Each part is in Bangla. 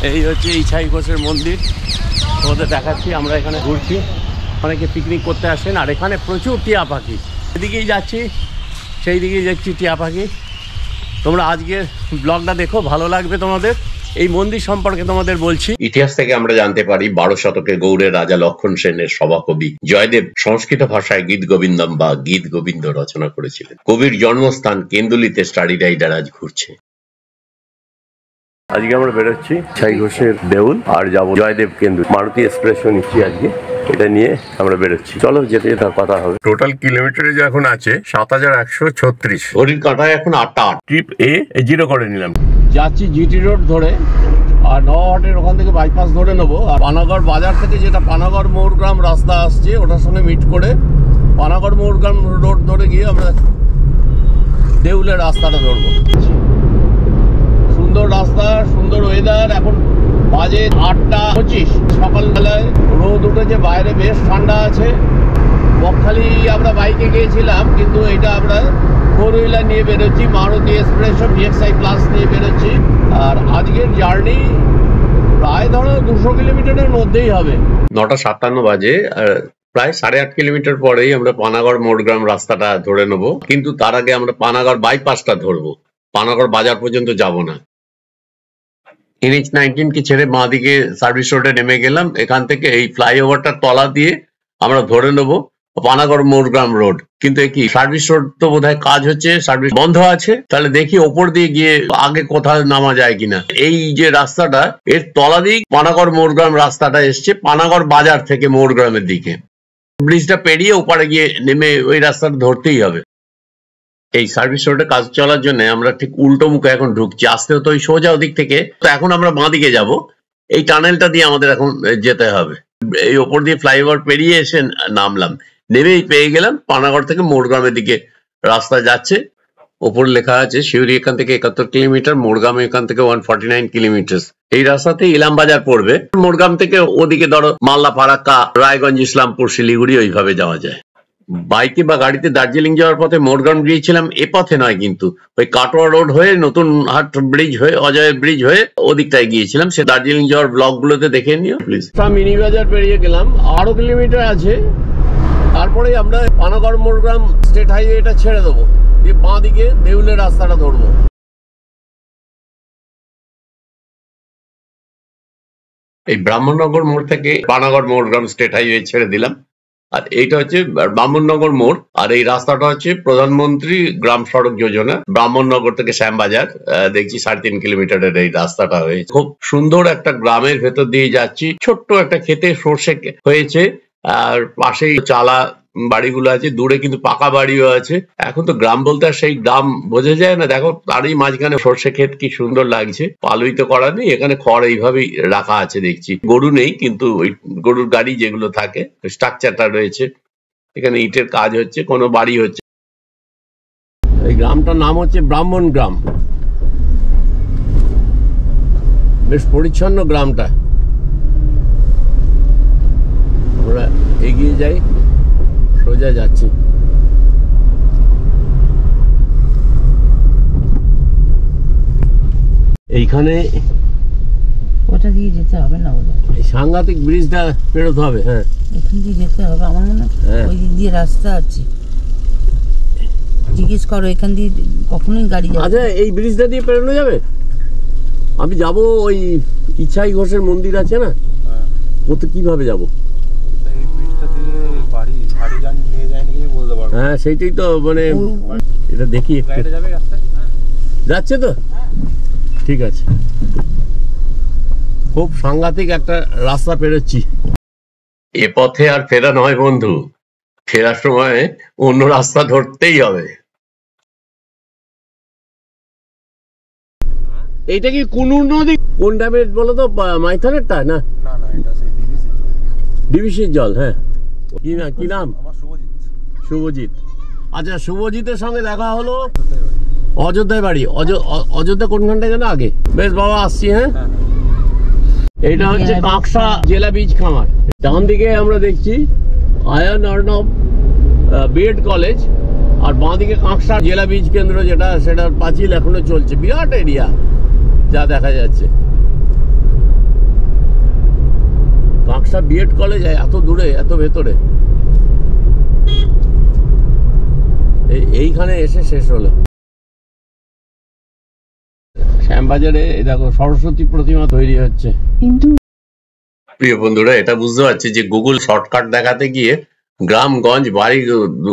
এই হচ্ছে ইছাই ঘোষের মন্দির, তোমাদের দেখাচ্ছি। আমরা এখানে ঘুরছি, অনেকে পিকনিক করতে আসেন, আর এখানে প্রচুর টিয়া পাখি। এদিকেই যাচ্ছি, সেই দিকেই দেখছি টিয়া পাখি। তোমরা আজকের ব্লগটা দেখো, ভালো লাগবে তোমাদের। এই মন্দির সম্পর্কে তোমাদের বলছি। ইতিহাস থেকে আমরা জানতে পারি 12 শতকে গৌড়ের রাজা লক্ষণ সেনের সভাকবি জয়দেব সংস্কৃত ভাষায় গীত গোবিন্দম বা গীত গোবিন্দ রচনা করেছিলেন। কবির জন্মস্থান কেন্দুলিতে স্টাডি রাইডার আজ ঘুরছে। আজকে আমরা বেরোচ্ছি ইছাই ঘোষের দেউল, আর যাবো জয়দেব কেন্দু। মারুতি এক্সপ্রেসও নিচ্ছি আজকে, এটা নিয়ে আমরা বেরোচ্ছি। চলো যেতে যেতে কথা হবে। টোটাল কিলোমিটারে যে এখন আছে 7136। ঘড়ির কাঁটায় এখন 8টা 8। ট্রিপ এ 0 করে নিলাম। যাচ্ছি জিটি রোড ধরে, আর নওয়াহাটের ওখান থেকে বাইপাস ধরে নেবো। আর পানাগড় বাজার থেকে যেটা পানাগড় মৌরগ্রাম রাস্তা আসছে, ওটার সঙ্গে মিট করে পানাগড় মৌরগ্রাম রোড ধরে গিয়ে আমরা দেউলের রাস্তাটা ধরবো। সুন্দর রাস্তা, সুন্দর ওয়েদার। এখন বাজে 8টা 25। সকালবেলায় রোদ উঠেছে, বাইরে বেশ ঠান্ডা আছে। বকখালি আমরা বাইকে গিয়েছিলাম, কিন্তু এটা আমরা 4 হুইলার নিয়ে বেরোচ্ছি, মারুতি এক্সপ্রেস VXi প্লাস নিয়ে বেরোচ্ছি। আর আজকের জার্নি প্রায় ধরো 200 কিলোমিটারের মধ্যেই হবে। 9টা 57 বাজে, আর প্রায় 8.5 কিলোমিটার পরেই আমরা পানাগড় মোড়গ্রাম রাস্তাটা ধরে নেব। কিন্তু তার আগে আমরা পানাগড় বাইপাসটা ধরবো, পানাগড় বাজার পর্যন্ত যাব না। NH-19 কে ছেড়ে বাঁ দিকে সার্ভিস রোডে নেমে গেলাম। এখান থেকে এই ফ্লাইওভারটার তলা দিয়ে আমরা ধরে নেব পানাগড় মোড়গ্রাম রোড। কিন্তু কি সার্ভিস রোড তো বোধহয় কাজ হচ্ছে, সার্ভিস বন্ধ আছে। তাহলে দেখি ওপর দিয়ে গিয়ে আগে কোথাও নামা যায় কিনা। এই যে রাস্তাটা, এর তলা দিয়ে পানাগড় মোড়গ্রাম রাস্তাটা এসছে পানাগড় বাজার থেকে মোড়গ্রামের দিকে। ব্রিজটা পেরিয়ে ওপারে গিয়ে নেমে ওই রাস্তাটা ধরতেই হবে। এই সার্ভিস রোডে কাজ চলার জন্য আমরা ঠিক উল্টো মুখে এখন ঢুকছি। আসতে হতো ওই সোজা ওদিক থেকে, তো এখন আমরা বাঁ দিকে যাব। এই টানেলটা দিয়ে আমাদের এখন যেতে হবে। এই ওপর দিয়ে ফ্লাইওভার পেরিয়ে এসে নামলাম, নেমেই পেয়ে গেলাম পানাগড় থেকে মোড়গ্রামের দিকে রাস্তা যাচ্ছে। ওপর লেখা আছে শিউরি এখান থেকে 71 কিলোমিটার, মোড়গ্রাম এখান থেকে 149 কিলোমিটার। এই রাস্তাতে ইলাম বাজার পড়বে। মোড়গ্রাম থেকে ওদিকে ধরো মালদা, ফারাক্কা, রায়গঞ্জ, ইসলামপুর, শিলিগুড়ি ওইভাবে যাওয়া যায়। বাইকে বা গাড়িতে দার্জিলিং যাওয়ার পথে মোড়গ্রাম গিয়েছিলাম, এ পথে নয়, কিন্তু ওই কাটোয়া রোড হয়ে নতুন হাট ব্রিজ হয়ে অজয় ব্রিজ হয়ে ওদিকটায় গিয়েছিলাম। সে দার্জিলিং যাওয়ার ব্লগ গুলোতে দেখে নিও প্লিজ। মিনি বাজার পেরিয়ে গেলাম, 8 কিলোমিটার আছে। তারপরে আমরা পানাগড় মোড়গ্রাম স্টেট হাইওয়েটা ছেড়ে দেবো, দিয়ে বাঁ দিকে দেউলের রাস্তাটা ধরবো। এই ব্রাহ্মণনগর মোড় থেকে পানাগড় মোড়গ্রাম স্টেট হাইওয়ে ছেড়ে দিলাম। আর এইটা হচ্ছে ব্রাহ্মণনগর মোড়। আর এই রাস্তাটা হচ্ছে প্রধানমন্ত্রী গ্রাম সড়ক যোজনা, ব্রাহ্মণনগর থেকে শ্যামবাজার। দেখছি 3.5 কিলোমিটারের এই রাস্তাটা হয়েছে। খুব সুন্দর একটা গ্রামের ভেতর দিয়ে যাচ্ছি। ছোট্ট একটা খেতে সর্ষে হয়েছে, আর পাশেই চালা বাড়িগুলো আছে, দূরে কিন্তু পাকা বাড়িও আছে। এখন তো গ্রাম বলতে আর সেই গ্রাম বোঝা যায় না। দেখো তারই মাঝখানে সর্ষে ক্ষেত, কি সুন্দর লাগছে। পালুই তো করা নেই, এখানে খড় এইভাবেই রাখা আছে। দেখছি গরু নেই, কিন্তু ওই গরুর গাড়ি যেগুলো থাকে স্ট্রাকচারটা রয়েছে। এখানে ইটের কাজ হচ্ছে, কোনো বাড়ি হচ্ছে। এই গ্রামটার নাম হচ্ছে ব্রাহ্মণ গ্রাম। বেশ পরিচ্ছন্ন গ্রামটা। আমরা এগিয়ে যাই, সোজা যাচ্ছি। এইখানে ওটা দিয়ে যেতে হবে না, বলো এই সাংঘাতিক ব্রিজটা পেরোতে হবে। হ্যাঁ, এখান দিয়ে যেতে হবে আমার মনে হয়। ওই দিক দিয়ে রাস্তা আছে, জিজ্ঞেস করো। এখান দিয়ে কখনোই গাড়ি যাবে। আচ্ছা, এই ব্রিজটা দিয়ে পেরোনো যাবে? আমি যাব, ওই ইছাই ঘোষের মন্দির আছে না, ওতে কিভাবে যাব? হ্যাঁ, সেইটাই তো, মানে এটা দেখি যাচ্ছে তো। ঠিক আছে, খুব সাংঘাতিক একটা রাস্তা পেরোচ্ছি। এ পথে আর ফেরা নয় বন্ধু, ফেরার সময় অন্য রাস্তা ধরতেই হবে। এইটা কি কোন নদী, কোন ড্যামের বলো তো? মাইথনেরটা না? ডিভিসির জল। হ্যাঁ, কি নাম? শুভজিৎ। আচ্ছা, শুভজিতের সঙ্গে দেখা হলো অযোধ্যায় বাড়ি। অযোধ্যা কোনখানটায় যেন আগে। বেশ বাবা, আসছি। হ্যাঁ, এইটা হচ্ছে কাঁকসা জেলা বীজ খামার। ডান দিকে আমরা দেখছি আয়ন অর্ণব বিএড কলেজ, আর বাঁ দিকে কাঁকসা জেলা বীজ কেন্দ্র, যেটা সেটার পাঁচিল এখনো চলছে। বিরাট এরিয়া যা দেখা যাচ্ছে। বাক্সা বিএড কলেজ এত দূরে, এত ভেতরে, এইখানে এসে শেষ হলো। শ্যামবাজারে এই দেখো সরস্বতী প্রতিমা তৈরি হচ্ছে। প্রিয় বন্ধুরা, এটা বুঝতে পারছি যে গুগল শর্টকাট দেখাতে গিয়ে গ্রামগঞ্জ বাড়ি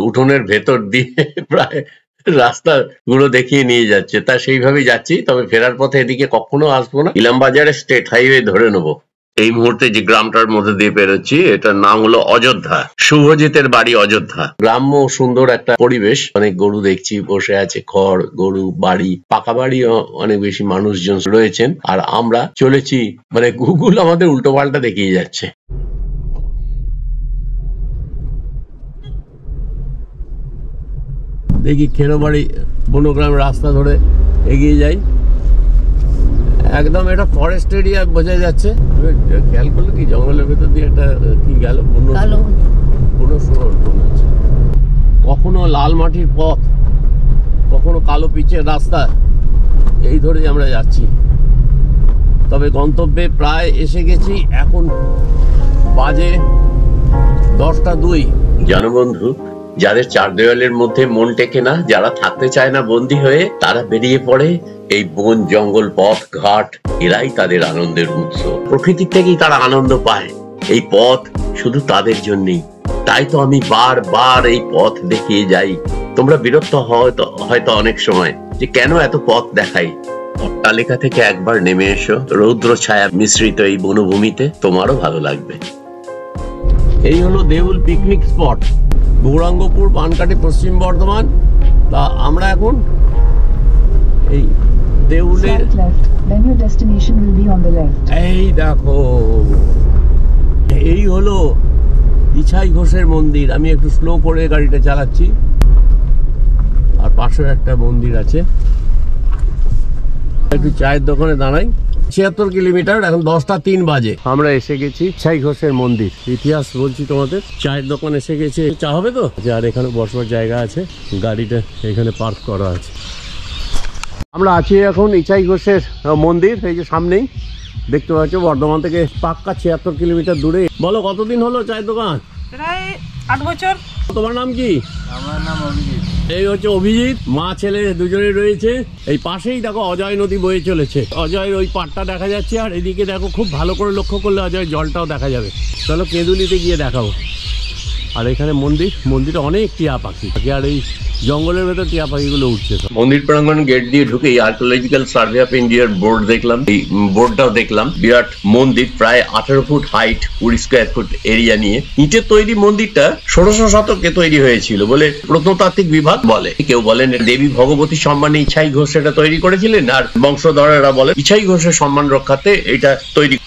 উঠোনের ভেতর দিয়ে প্রায় রাস্তা গুলো দেখিয়ে নিয়ে যাচ্ছে, তা সেইভাবেই যাচ্ছি। তবে ফেরার পথে এদিকে কখনো আসবো না, ইলামবাজারে স্টেট হাইওয়ে ধরে নেবো। এই মুহূর্তে যে গ্রামটার মধ্যে দিয়ে পেরোচ্ছি, এটার নাম হলো অযোধ্যা। শুভজিতের বাড়ি অযোধ্যা। গ্রাম্য সুন্দর একটা পরিবেশ, অনেক গরু দেখছি বসে আছে, খড়, গরু, বাড়ি, পাকা বাড়ি, অনেক বেশি মানুষজন রয়েছেন। আর আমরা চলেছি, মানে গুগল আমাদের উল্টো পাল্টা দেখিয়ে যাচ্ছে। দেখি খেরোবাড়ি বনগ্রাম রাস্তা ধরে এগিয়ে যাই। একদম এটা ফরেস্ট এরিয়া বোঝা যাচ্ছে। খেয়াল করলে কি জঙ্গলের ভেতর দিয়ে একটা কি গেল, কখনো লাল মাটির পথ, কখনো কালো পিচের রাস্তা, এই ধরে আমরা যাচ্ছি। তবে গন্তব্যে প্রায় এসে গেছি। এখন বাজে 10টা 2। জানো বন্ধু, যাদের চার দেওয়ালের মধ্যে মন টেকে না, যারা থাকতে চায় না বন্দী হয়ে, তারা বেরিয়ে পড়ে এই বন, জঙ্গল, পথ, ঘাট। এরাই তাদের আনন্দের উৎস। প্রকৃতির থেকেই তারা আনন্দ পায়। এই পথ শুধু তাদের জন্যই। তাই তো আমি বারবার এই পথ দেখিয়ে যাই। তোমরা বিরক্ত হয়তো অনেক সময় যে কেন এত পথ দেখাই। অট্টালিকা থেকে একবার নেমে এসো রৌদ্র ছায়া মিশ্রিত এই বনভূমিতে, তোমারও ভালো লাগবে। এই হলো দেউল পিকনিক স্পট, গৌরাঙ্গপুর, পানকাটি, পশ্চিম বর্ধমান। তা আমরা এখন এই দেউলের, এই দেখো এই হলো ইছাই ঘোষের মন্দির। আমি একটু স্লো করে গাড়িটা চালাচ্ছি। আর পাশে একটা মন্দির আছে। একটু চায়ের দোকানে দাঁড়াই। 76 কিলোমিটার, এখন 10টা 3 বাজে। আমরা এসে গেছি ইছাই ঘোষের মন্দির। ইতিহাস বলছি তোমাদের। চায়ের দোকান এসে গেছে। চা হবে তো? আর এখানে বসবার জায়গা আছে, গাড়িটা এখানে পার্ক করা আছে। আমরা আছি এখন ইছাই ঘোষের মন্দির, এই যে সামনেই দেখতে পাচ্ছ। বর্ধমান থেকে পাক্কা 76 কিলোমিটার দূরে। বলো কতদিন হলো চায়ের দোকান? প্রায় 8 বছর। তোমার নাম কি? আমার নাম অভিজিৎ। এই হচ্ছে অভিজিৎ। মা ছেলে দুজনেই রয়েছে। এই পাশেই দেখো অজয় নদী বয়ে চলেছে। অজয়ের ওই পাটটা দেখা যাচ্ছে। আর এদিকে দেখো, খুব ভালো করে লক্ষ্য করলে অজয়ের জলটাও দেখা যাবে। চলো কেঁদুলিতে গিয়ে দেখাবো। আর এখানে মন্দিরে অনেক টিয়া পাখি। আর এই জঙ্গলের ভেতর টিয়া পাখিগুলো উঠছে। মন্দির প্রাঙ্গণ গেট দিয়ে ঢুকে আর্কিওলজিক্যাল সার্ভে অফ ইন্ডিয়ার বোর্ড দেখলাম। এই বোর্ডটাও দেখলাম। বিরাট মন্দির, প্রায় 18 foot height, 20 square foot area নিয়ে। ইটের তৈরি মন্দিরটা 1600 শতকে তৈরি হয়েছিল বলে প্রত্নতাত্ত্বিক বিভাগ বলে। কেউ বলেন দেবী ভগবতী সম্মানে ইছাই ঘোষ এটা তৈরি করেছিলেন, আর বংশধরেরা বলে ইছাই ঘোষের সম্মান রক্ষার্থে এটা তৈরি।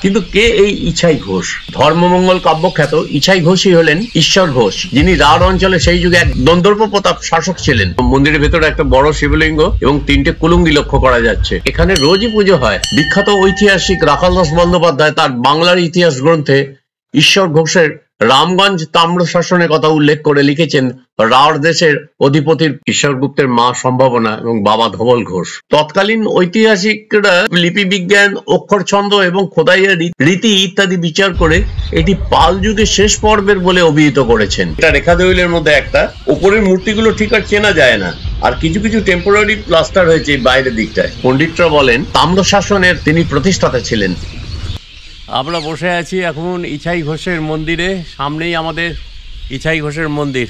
কিন্তু কে এই ইছাই ঘোষ? ধর্মমঙ্গল কাব্যখ্যাত ইছাই ঘোষই হলেন ঈশ্বর ঘোষ, যিনি রাঢ় অঞ্চলে সেই যুগে এক দন্দর্প প্রতাপ শাসক ছিলেন। মন্দিরের ভেতরে একটা বড় শিবলিঙ্গ এবং 3টে কুলুঙ্গি লক্ষ্য করা যাচ্ছে। এখানে রোজই পুজো হয়। বিখ্যাত ঐতিহাসিক রাখাল দাস বন্দ্যোপাধ্যায় তার বাংলার ইতিহাস গ্রন্থে ঈশ্বর ঘোষের রামগঞ্জ তাম্র শাসনের কথা উল্লেখ করে লিখেছেন, রাঢ় দেশের অধিপতির ঈশ্বরগুপ্তের মা সম্ভাবনা এবং বাবা ধবল ঘোষ। তৎকালীন ঐতিহাসিকরা লিপি বিজ্ঞান, অক্ষর ছন্দ এবং খোদাইয়ের রীতি ইত্যাদি বিচার করে এটি পাল যুগের শেষ পর্বের বলে অভিহিত করেছেন। এটা রেখা দেউলের মধ্যে একটা। উপরের মূর্তিগুলো ঠিক আর চেনা যায় না, আর কিছু কিছু টেম্পোরারি প্লাস্টার হয়েছে বাইরের দিকটায়। পণ্ডিতরা বলেন তাম্র শাসনের তিনি প্রতিষ্ঠাতা ছিলেন। আমরা বসে আছি এখন ইছাই ঘোষের মন্দিরে। সামনেই আমাদের ইছাই ঘোষের মন্দির,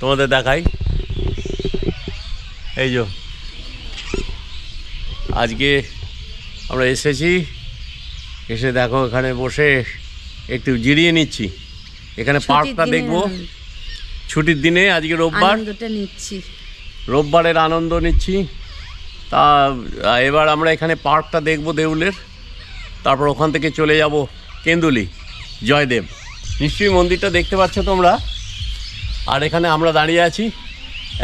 তোমাদের দেখাই। এই যে আজকে আমরা এসেছি, এসে দেখো এখানে বসে একটু জিরিয়ে নিচ্ছি। এখানে পার্কটা দেখবো। ছুটির দিনে আজকে রোববার, রোববারের আনন্দ নিচ্ছি। তা এবার আমরা এখানে পার্কটা দেখবো দেউলের। তারপর ওখান থেকে চলে যাব কেন্দুলি, জয়দেব। নিশ্চয়ই মন্দিরটা দেখতে পাচ্ছ তোমরা। আর এখানে আমরা দাঁড়িয়ে আছি।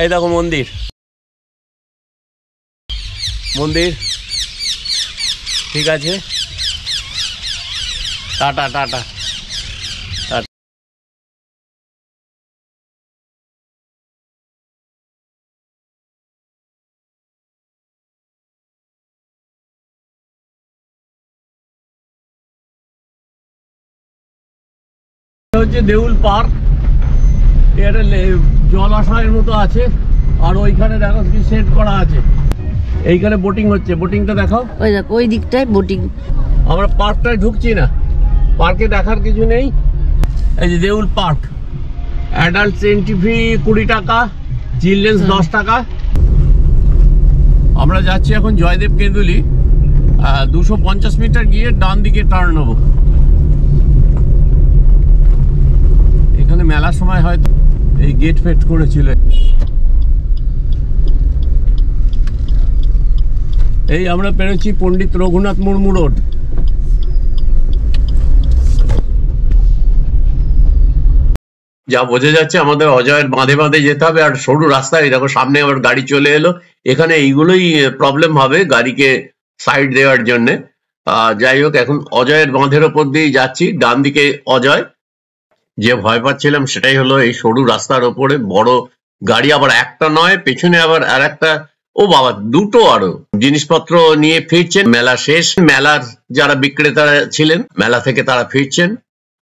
এই দেখো মন্দির ঠিক আছে। টাটা। হচ্ছে দেউল পার্ক, এটা জলাশয়ের মতো আছে, আর ওইখানে দেখো কি সেট করা আছে, এইখানে বোটিং হচ্ছে, বোটিংটা দেখাও। ওই দেখো ওই দিকটায় বোটিং। আমরা পার্কটায় ঢুকছি না, পার্কে দেখার কিছু নেই। এই যে দেউল পার্ক, অ্যাডাল্ট এন্ট্রি ফি 20 টাকা, চিলড্রেন্স 10 টাকা। আমরা যাচ্ছি এখন জয়দেব কেঁদুলি, 250 মিটার গিয়ে ডান দিকে টার্ন নেবো। এখানে মেলার সময় হয়তো এই গেট ফেট করেছিল। এই আমরা পেরেছি পণ্ডিত রঘুনাথ মুর্মু রোড। যা বোঝা যাচ্ছে আমাদের অজয়ের বাঁধে বাঁধে যেতে হবে, আর সরু রাস্তায় দেখো সামনে আবার গাড়ি চলে এলো। এখানে এইগুলোই প্রবলেম হবে গাড়িকে সাইড দেওয়ার জন্য। যাই হোক, এখন অজয়ের বাঁধের ওপর দিয়ে যাচ্ছি, ডান দিকে অজয়। যে ভয় পাচ্ছিলাম সেটাই হলো, এই সরু রাস্তার ওপরে বড় গাড়ি, আবার একটা নয়, পেছনে আবার আর একটা, ও বাবা দুটো আরো জিনিসপত্র নিয়ে ফিরছেন। মেলা শেষ, মেলার যারা বিক্রেতারা ছিলেন মেলা থেকে তারা ফিরছেন।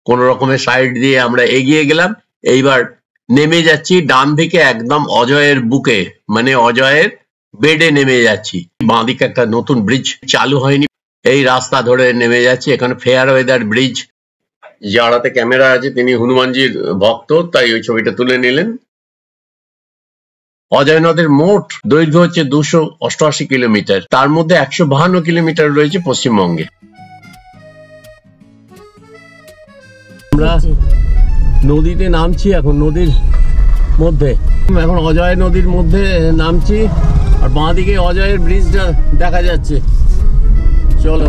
কোন রকমের সাইড দিয়ে আমরা এগিয়ে গেলাম। এইবার নেমে যাচ্ছি ডান দিকে একদম অজয়ের বুকে, মানে অজয়ের বেডে নেমে যাচ্ছি। বাঁদিকে একটা নতুন ব্রিজ চালু হয়নি, এই রাস্তা ধরে নেমে যাচ্ছি। এখানে ফেয়ার ওয়েদার ব্রিজ, যারাতে ক্যামেরা আছে তিনি হনুমানজির ভক্ত, তাই ওই ছবিটা তুলে নিলেন। অজয় নদের মোট দৈর্ঘ্য হচ্ছে 288 কিলোমিটার, তার মধ্যে 152 কিলোমিটার রয়েছে পশ্চিমবঙ্গে। আমরা নদীতে নামছি, এখন নদীর মধ্যে, এখন অজয় নদীর মধ্যে নামছি, আর বাঁ দিকে অজয়ের ব্রিজটা দেখা যাচ্ছে। চলো,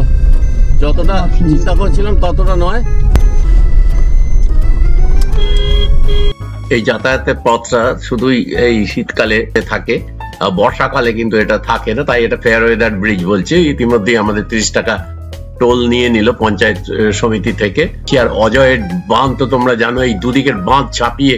যতটা চিন্তা করছিলাম ততটা নয়। এই যাতায়াতের পথটা শুধুই এই শীতকালে থাকে, বর্ষাকালে কিন্তু এটা থাকে না, তাই এটা ফেয়ার ওয়েদার ব্রিজ বলছে। ইতিমধ্যেই আমাদের 30 টাকা টোল নিয়ে নিল পঞ্চায়েত সমিতি থেকে। আর অজয়ের বাঁধ তো তোমরা জানো, এই দুদিকের বাঁধ চাপিয়ে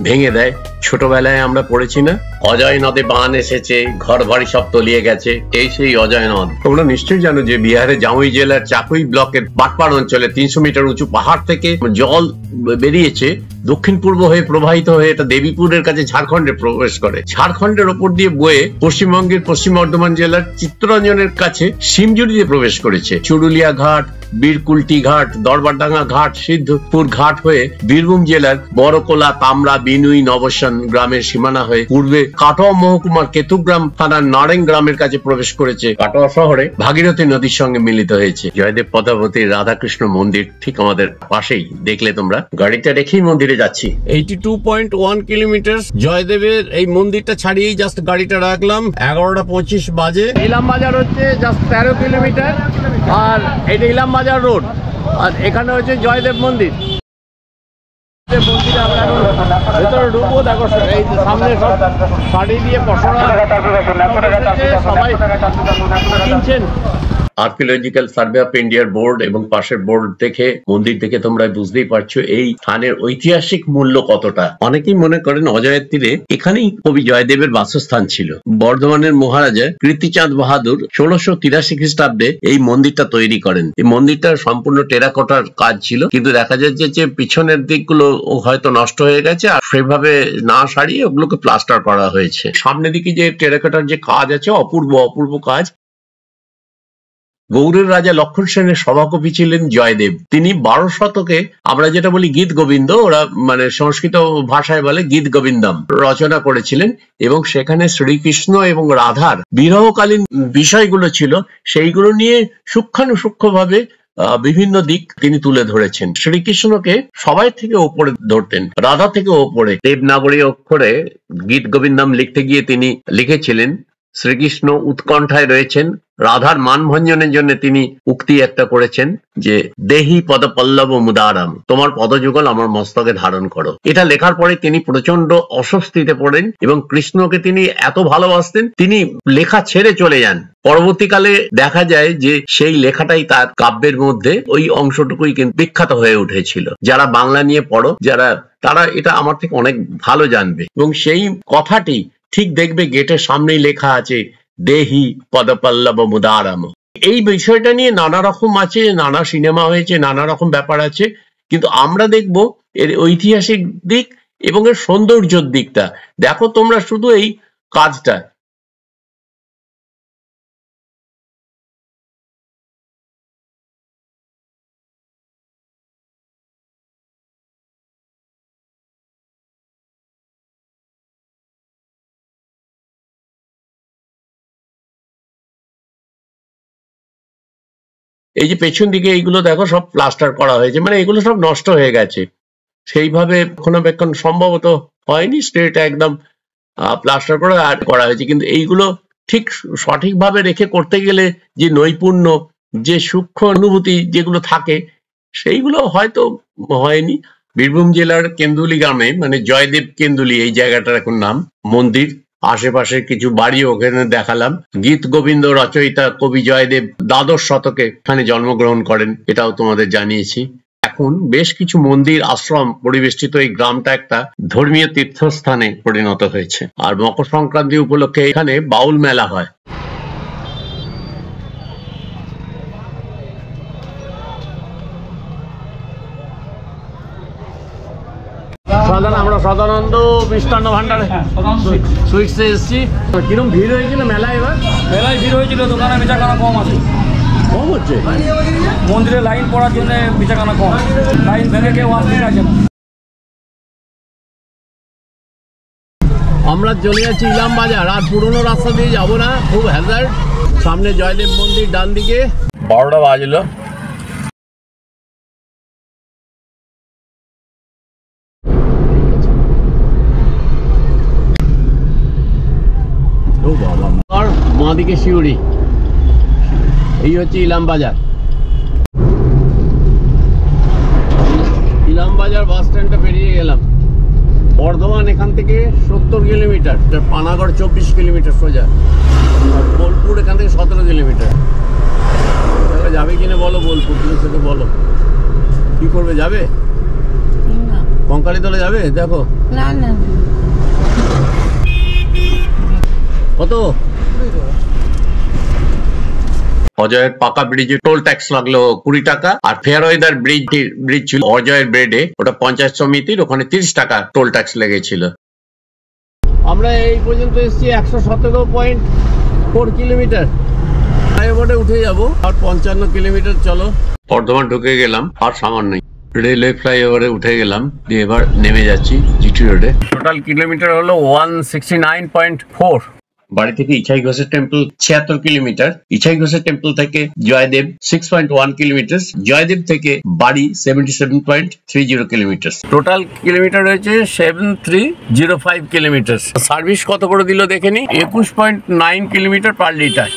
ভেঙে দেয়। ছোটবেলায় আমরা পড়েছি না, অজয় নদে বান এসেছে, ঘর বাড়ি সব তলিয়ে গেছে, এই সেই অজয় নদ। তোমরা নিশ্চয়ই জানো যে বিহারের জামুই জেলার চাকুই ব্লকের পাটপাড় অঞ্চলে 300 মিটার উঁচু পাহাড় থেকে জল বেরিয়েছে, দক্ষিণ পূর্ব হয়ে প্রবাহিত হয়ে এটা দেবীপুরের কাছে ঝাড়খণ্ডে প্রবেশ করে। ঝাড়খণ্ডের ওপর দিয়ে বয়ে পশ্চিমবঙ্গের পশ্চিম বর্ধমান জেলার চিত্তরঞ্জনের কাছে শিমজুড়িতে প্রবেশ করেছে। চুরুলিয়া ঘাট, বীরকুলটি ঘাট, দরবারডাঙ্গা ঘাট, সিদ্ধপুর ঘাট হয়ে বীরভূম জেলার বড়কোলা, তামরা, বিনুই, নবসান গ্রামের সীমানা হয়ে পূর্বে কাটোয়া মহকুমার কেতুগ্রাম থানার নারেং গ্রামের কাছে প্রবেশ করেছে। কাটোয়া শহরে ভাগীরথী নদীর সঙ্গে মিলিত হয়েছে। জয়দেব পদাবতী রাধাকৃষ্ণ মন্দির ঠিক আমাদের পাশেই, দেখলে তোমরা। গাড়িটা রেখেই মন্দিরে যাচ্ছি। 82.1 কিলোমিটার জয়দেবের এই মন্দিরটা ছাড়িয়েই জাস্ট গাড়িটা রাখলাম। 11:25 বাজে। ইলাম বাজার হচ্ছে জাস্ট 13 কিলোমিটার, আর এটা ইলাম বাজার রোড, আর এখানে হচ্ছে জয়দেব মন্দির। মন্দিরে আমরা ভেতরে ঢুকবো। দেখো এই সামনে সব শাড়ি দিয়ে পশরা, সবাই কিনছেন। আর্কিওলজিক্যাল সার্ভে অফ ইন্ডিয়ার বোর্ড এবং পাশের বোর্ড দেখে, মন্দির দেখে তোমরা বুঝতেই পারছো এই স্থানের ঐতিহাসিক মূল্য কতটা। অনেকেই মনে করেন অজয়ের তীরে এখানেই কবি জয়দেবের বাসস্থান ছিল। বর্ধমানের মহারাজা কীর্তিচাঁদ বাহাদুর 1683 খ্রিস্টাব্দে এই মন্দিরটা তৈরি করেন। এই মন্দিরটা সম্পূর্ণ টেরাকোটার কাজ ছিল, কিন্তু দেখা যাচ্ছে যে পিছনের দিকগুলো হয়তো নষ্ট হয়ে গেছে, আর সেভাবে না সারিয়ে ওগুলোকে প্লাস্টার করা হয়েছে। সামনের দিকে যে টেরাকোটার যে কাজ আছে, অপূর্ব অপূর্ব কাজ। গৌড়ের রাজা লক্ষণ সেনের সভাকবি ছিলেন জয়দেব। তিনি 12 শতকে আমরা যেটা বলি গীত গোবিন্দ, ওরা মানে সংস্কৃত ভাষায় বলে গীত গোবিন্দম, রচনা করেছিলেন, এবং সেখানে শ্রীকৃষ্ণ এবং রাধার বিরহকালীন বিষয়গুলো ছিল, সেইগুলো নিয়ে সূক্ষ্মানুসূক্ষ্মভাবে বিভিন্ন দিক তিনি তুলে ধরেছেন। শ্রীকৃষ্ণকে সবাই থেকে ওপরে ধরতেন, রাধা থেকে ওপরে। দেবনাগরী অক্ষরে গীত গোবিন্দম লিখতে গিয়ে তিনি লিখেছিলেন, শ্রীকৃষ্ণ উৎকণ্ঠায় রয়েছেন, রাধার মানভঞ্জনের জন্য তিনি উক্তি একটা করেছেন যে দেহি পদপল্লব মুদারাম, তোমার পদযুগল আমার মস্তকে ধারণ করো। এটা লেখার পরে তিনি প্রচন্ড অস্বস্তিতে পড়েন এবং কৃষ্ণকে তিনি এত ভালোবাসতেন, তিনি লেখা ছেড়ে চলে যান। পরবর্তীকালে দেখা যায় যে সেই লেখাটাই তার কাব্যের মধ্যে ওই অংশটুকুই কিন্তু বিখ্যাত হয়ে উঠেছিল। যারা বাংলা নিয়ে পড়ো, তারা এটা আমার থেকে অনেক ভালো জানবে। এবং সেই কথাটি ঠিক দেখবে গেটের সামনেই লেখা আছে, দেহি পদপল্লব মুদারাম। এই বিষয়টা নিয়ে নানা রকম আছে, নানা সিনেমা হয়েছে, নানা রকম ব্যাপার আছে, কিন্তু আমরা দেখব এর ঐতিহাসিক দিক এবং এর সৌন্দর্যের দিকটা দেখো তোমরা শুধু এই কাজটা। এই যে পেছন দিকে এইগুলো দেখো সব প্লাস্টার করা হয়েছে, মানে এগুলো সব নষ্ট হয়ে গেছে, সেইভাবে রক্ষণাবেক্ষণ সম্ভবত হয়নি, স্ট্রেট একদম প্লাস্টার করে আর করা হয়েছে। কিন্তু এইগুলো ঠিক সঠিকভাবে রেখে করতে গেলে যে নৈপুণ্য, যে সূক্ষ্ম অনুভূতি যেগুলো থাকে সেইগুলো হয়তো হয়নি। বীরভূম জেলার কেন্দুলি গ্রামে, মানে জয়দেব কেন্দুলি এই জায়গাটার এখন নাম, মন্দির, আশেপাশে কিছু বাড়ি ওখানে দেখালাম। গীত গোবিন্দ রচয়িতা কবি জয়দেব দ্বাদশ শতকে এখানে জন্মগ্রহণ করেন, এটাও তোমাদের জানিয়েছি। এখন বেশ কিছু মন্দির আশ্রম পরিবেষ্টিত এই গ্রামটা একটা ধর্মীয় তীর্থস্থানে পরিণত হয়েছে। আর মকর সংক্রান্তি উপলক্ষে এখানে বাউল মেলা হয়। আমরা সদানন্দ মিষ্টান্ন ভান্ডারে সুইটসে এসেছি। কিরকম ভিড় হয়েছিল মেলায়? এবার মেলায় ভিড় হয়েছিল, দোকানে বেচাকেনা কম আছে, কম হচ্ছে। মন্দিরে লাইন পড়ার জন্য বেচাকেনা কম, লাইন ভেঙে কেউ আসতে চাইছে না। আমরা চলে যাচ্ছি ইলাম বাজার, আর পুরোনো রাস্তা দিয়ে যাবো না, খুব হ্যাজার্ড। সামনে জয়দেব মন্দির, ডান দিকে। 12টা বাজলো। আর বাঁ দিকে শিউড়ি, এই হচ্ছে ইলাম বাজার। ইলাম বাজার বাস স্ট্যান্ডটা পেরিয়ে গেলাম। বর্ধমান এখান থেকে 70 কিলোমিটার, পানাগড় 24 কিলোমিটার সোজা, আর বোলপুর এখান থেকে 17 কিলোমিটার। যাবে কিনা বলো, বোলপুর তুমি সেটা বলো, কি করবে? যাবে না, কঙ্কালীতলা যাবে? দেখো না না, কত? অজয়ের পাকা ব্রিজে টোল ট্যাক্স লাগলো 20 টাকা, আর ফেয়ারওয়েদার ব্রিজ ছিল অজয়ের ব্রেডে, ওটা পঞ্চায়েত সমিতির, ওখানে 30 টাকা টোল ট্যাক্স লেগেছিল। আমরা এই পর্যন্ত এসেছি 117.4 কিলোমিটার। ফ্লাইওভারে উঠে যাব আর 55 কিলোমিটার। চলো, বর্ধমান ঢুকে গেলাম, আর সামান্য রেলওয়ে ফ্লাইওভারে উঠে গেলাম, দিয়ে এবার নেমে যাচ্ছি জিটি রোডে। টোটাল কিলোমিটার হলো 169.4। বাড়ি থেকে ইছাই ঘোষের টেম্পল 76 কিলোমিটার, ইছাই ঘোষের টেম্পল থেকে জয়দেব 6.1 কিলোমিটার, জয়দেব থেকে বাড়ি 77.30 কিলোমিটার। টোটাল কিলোমিটার হয়েছে 7305 কিলোমিটার। সার্ভিস কত করে দিল দেখে নি, 21.9 কিলোমিটার পার লিটার।